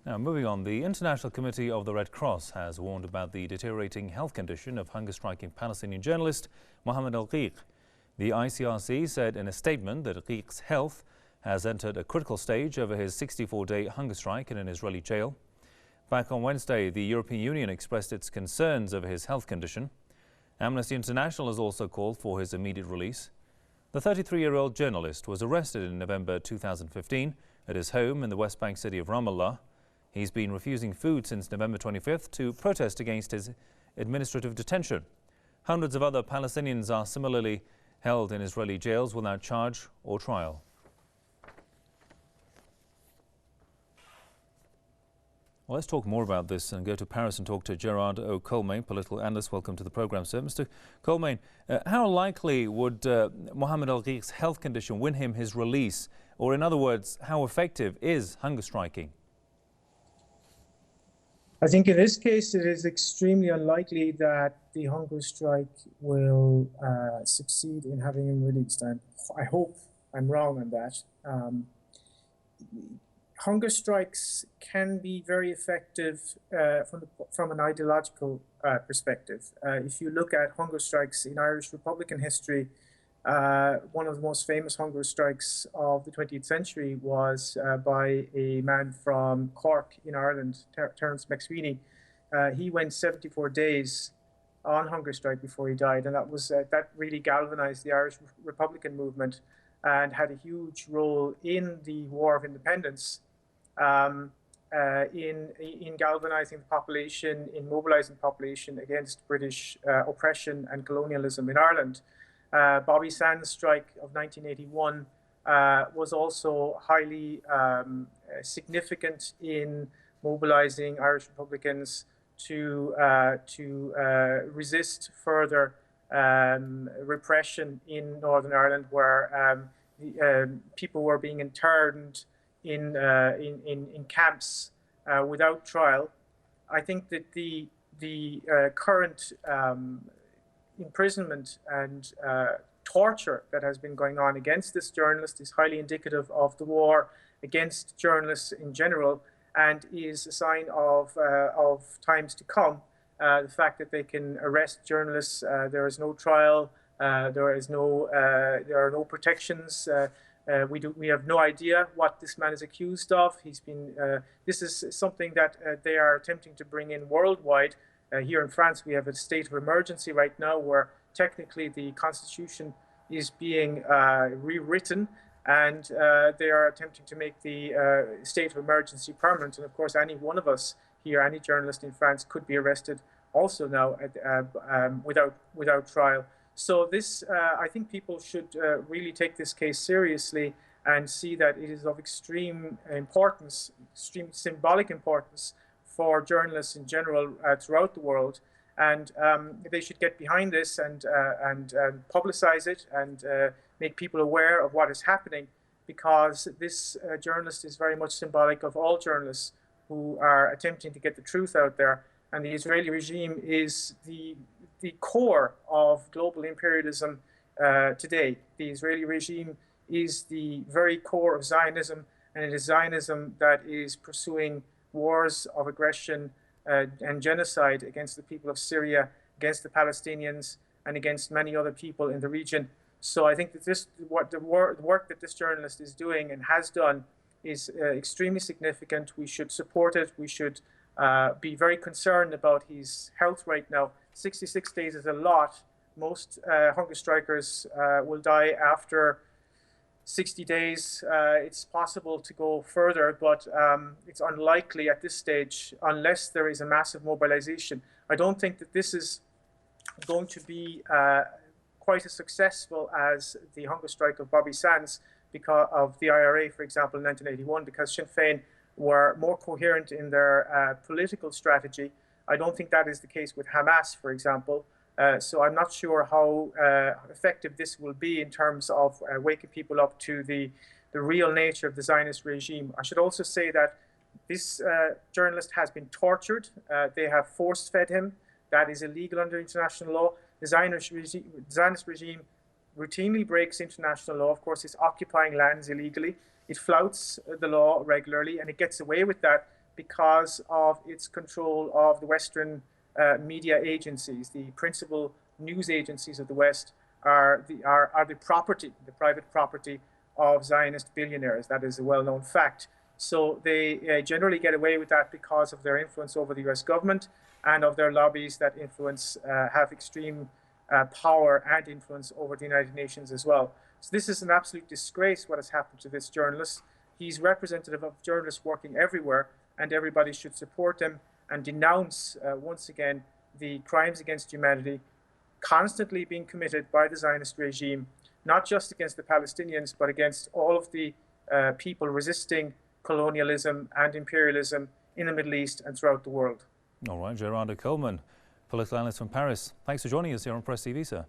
Now, moving on, the International Committee of the Red Cross has warned about the deteriorating health condition of hunger-striking Palestinian journalist Mohammed al-Qiq. The ICRC said in a statement that al-Qiq's health has entered a critical stage over his 64-day hunger strike in an Israeli jail. Back on Wednesday, the European Union expressed its concerns over his health condition. Amnesty International has also called for his immediate release. The 33-year-old journalist was arrested in November 2015 at his home in the West Bank city of Ramallah. He's been refusing food since November 25th to protest against his administrative detention. Hundreds of other Palestinians are similarly held in Israeli jails without charge or trial. Well, let's talk more about this and go to Paris and talk to Gearóid Ó Colmáin, political analyst. Welcome to the programme, sir. Mr. Colmáin, how likely would Mohammed al-Qiq's health condition win him his release? Or in other words, how effective is hunger striking? I think in this case, it is extremely unlikely that the hunger strike will succeed in having him released. I hope I'm wrong on that. Hunger strikes can be very effective from an ideological perspective. If you look at hunger strikes in Irish Republican history, one of the most famous hunger strikes of the 20th century was by a man from Cork in Ireland, Terence McSweeney. He went 74 days on hunger strike before he died, and that really galvanized the Irish Republican movement and had a huge role in the War of Independence, in galvanizing the population, in mobilizing the population against British oppression and colonialism in Ireland. Bobby Sands' strike of 1981 was also highly significant in mobilizing Irish Republicans to resist further repression in Northern Ireland, where people were being interned in camps without trial. I think that the current imprisonment and torture that has been going on against this journalist is highly indicative of the war against journalists in general, and is a sign of times to come. The fact that they can arrest journalists, there is no trial, there are no protections. We have no idea what this man is accused of. This is something that they are attempting to bring in worldwide. Here in France, we have a state of emergency right now, where technically the constitution is being rewritten, and they are attempting to make the state of emergency permanent. And of course, any one of us here, any journalist in France, could be arrested also now without trial. So this, I think people should really take this case seriously and see that it is of extreme importance, extreme symbolic importance for journalists in general throughout the world. And they should get behind this and publicize it and make people aware of what is happening, because this journalist is very much symbolic of all journalists who are attempting to get the truth out there. And the Israeli regime is the core of global imperialism today. The Israeli regime is the very core of Zionism, and it is Zionism that is pursuing wars of aggression and genocide against the people of Syria, against the Palestinians, and against many other people in the region. So I think that the work that this journalist is doing and has done is extremely significant. We should support it. We should be very concerned about his health right now. 66 days is a lot. Most hunger strikers will die after 60 days. It's possible to go further, but it's unlikely at this stage unless there is a massive mobilization. I don't think that this is going to be quite as successful as the hunger strike of Bobby Sands because of the IRA, for example, in 1981, because Sinn Féin were more coherent in their political strategy. I don't think that is the case with Hamas, for example. So I'm not sure how effective this will be in terms of waking people up to the real nature of the Zionist regime. I should also say that this journalist has been tortured. They have force-fed him. That is illegal under international law. The Zionist regime routinely breaks international law. Of course, it's occupying lands illegally. It flouts the law regularly, and it gets away with that because of its control of the Western media agencies. The principal news agencies of the West are the private property of Zionist billionaires. That is a well-known fact. So they generally get away with that because of their influence over the US government and of their lobbies that have extreme power and influence over the United Nations as well. So this is an absolute disgrace what has happened to this journalist. He's representative of journalists working everywhere, and everybody should support him and denounce once again the crimes against humanity constantly being committed by the Zionist regime, not just against the Palestinians, but against all of the people resisting colonialism and imperialism in the Middle East and throughout the world. All right, Gearóid Ó Colmáin, political analyst from Paris. Thanks for joining us here on PressTV, sir.